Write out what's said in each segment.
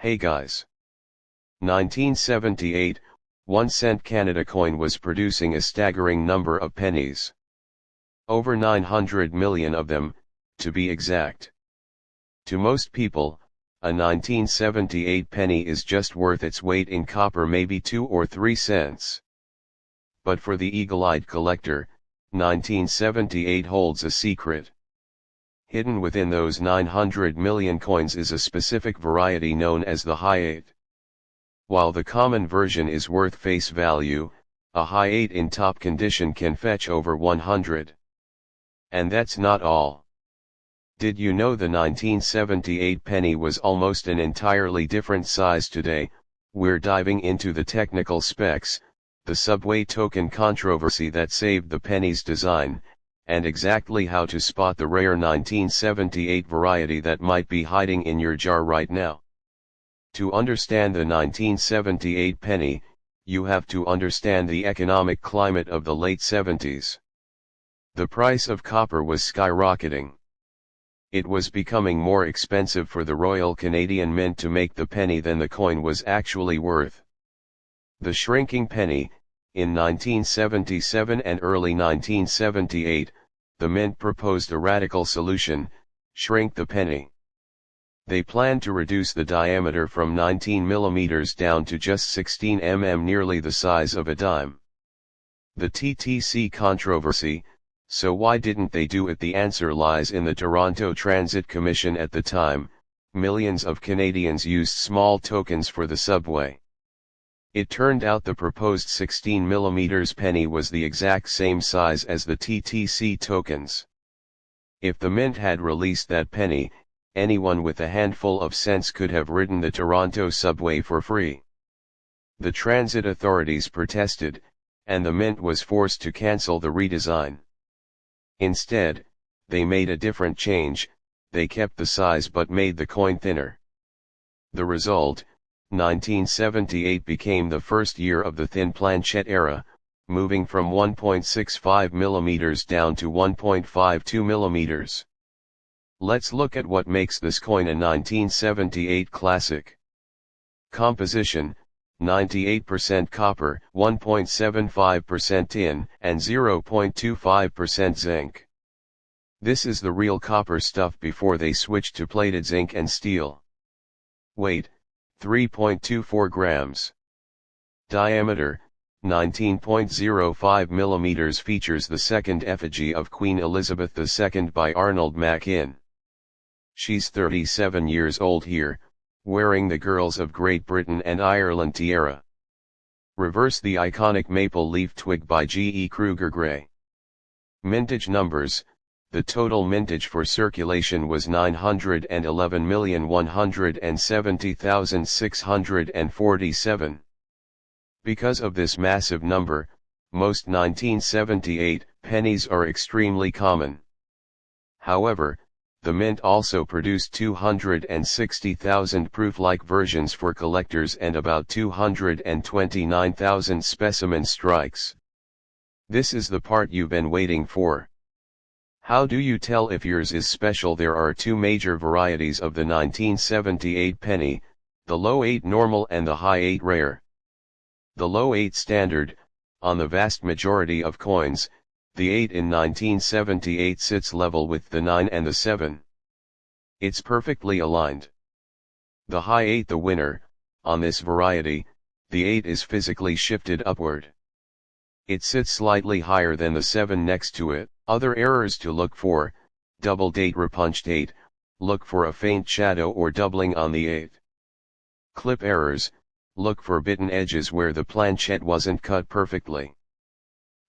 Hey guys. 1978, 1 cent Canada coin was producing a staggering number of pennies. Over 900 million of them, to be exact. To most people, a 1978 penny is just worth its weight in copper, maybe 2 or 3 cents. But for the eagle-eyed collector, 1978 holds a secret. Hidden within those 900 million coins is a specific variety known as the high 8. While the common version is worth face value, a high 8 in top condition can fetch over 100. And that's not all. Did you know the 1978 penny was almost an entirely different size today? We're diving into the technical specs, the subway token controversy that saved the penny's design, and exactly how to spot the rare 1978 variety that might be hiding in your jar right now. To understand the 1978 penny, you have to understand the economic climate of the late 70s. The price of copper was skyrocketing. It was becoming more expensive for the Royal Canadian Mint to make the penny than the coin was actually worth. The shrinking penny. In 1977 and early 1978, the Mint proposed a radical solution: shrink the penny. They planned to reduce the diameter from 19 mm down to just 16 mm, nearly the size of a dime. The TTC controversy: so why didn't they do it? The answer lies in the Toronto Transit Commission at the time. Millions of Canadians used small tokens for the subway. It turned out the proposed 16 mm penny was the exact same size as the TTC tokens. If the Mint had released that penny, anyone with a handful of cents could have ridden the Toronto subway for free. The transit authorities protested, and the Mint was forced to cancel the redesign. Instead, they made a different change. They kept the size but made the coin thinner. The result: 1978 became the first year of the thin planchette era, moving from 1.65 mm down to 1.52 mm. Let's look at what makes this coin a 1978 classic. Composition: 98% copper, 1.75% tin, and 0.25% zinc. This is the real copper stuff before they switched to plated zinc and steel. Weight: 3.24 grams. Diameter: 19.05 mm. Features the second effigy of Queen Elizabeth II by Arnold Machin. She's 37 years old here, wearing the Girls of Great Britain and Ireland tiara. Reverse the iconic maple leaf twig by G. E. Kruger Gray. Mintage numbers: the total mintage for circulation was 911,170,647. Because of this massive number, most 1978 pennies are extremely common. However, the Mint also produced 260,000 proof-like versions for collectors and about 229,000 specimen strikes. This is the part you've been waiting for. How do you tell if yours is special? There are two major varieties of the 1978 penny, the low 8 normal and the high 8 rare. The low 8 standard. On the vast majority of coins, the 8 in 1978 sits level with the 9 and the 7. It's perfectly aligned. The high 8 the winner. On this variety, the 8 is physically shifted upward. It sits slightly higher than the 7 next to it. Other errors to look for: double date repunched 8, look for a faint shadow or doubling on the 8. Clip errors: look for bitten edges where the planchette wasn't cut perfectly.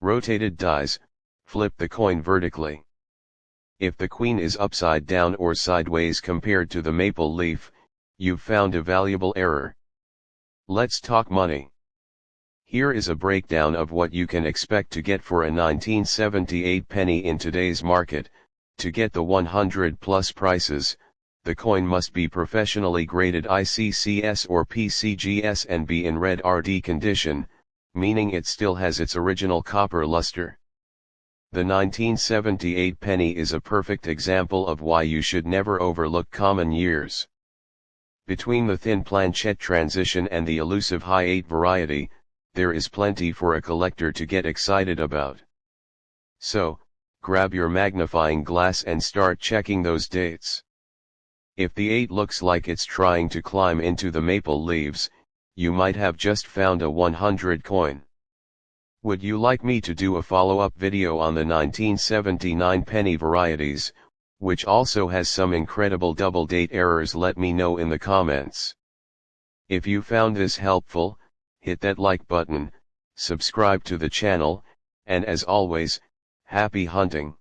Rotated dies: flip the coin vertically. If the queen is upside down or sideways compared to the maple leaf, you've found a valuable error. Let's talk money. Here is a breakdown of what you can expect to get for a 1978 penny in today's market. To get the 100+ prices, the coin must be professionally graded ICCS or PCGS and be in red RD condition, meaning it still has its original copper luster. The 1978 penny is a perfect example of why you should never overlook common years. Between the thin planchette transition and the elusive high 8 variety, there is plenty for a collector to get excited about. So, grab your magnifying glass and start checking those dates. If the 8 looks like it's trying to climb into the maple leaves, you might have just found a 100 coin. Would you like me to do a follow-up video on the 1979 penny varieties, which also has some incredible double date errors? Let me know in the comments. If you found this helpful, hit that like button, subscribe to the channel, and as always, happy hunting.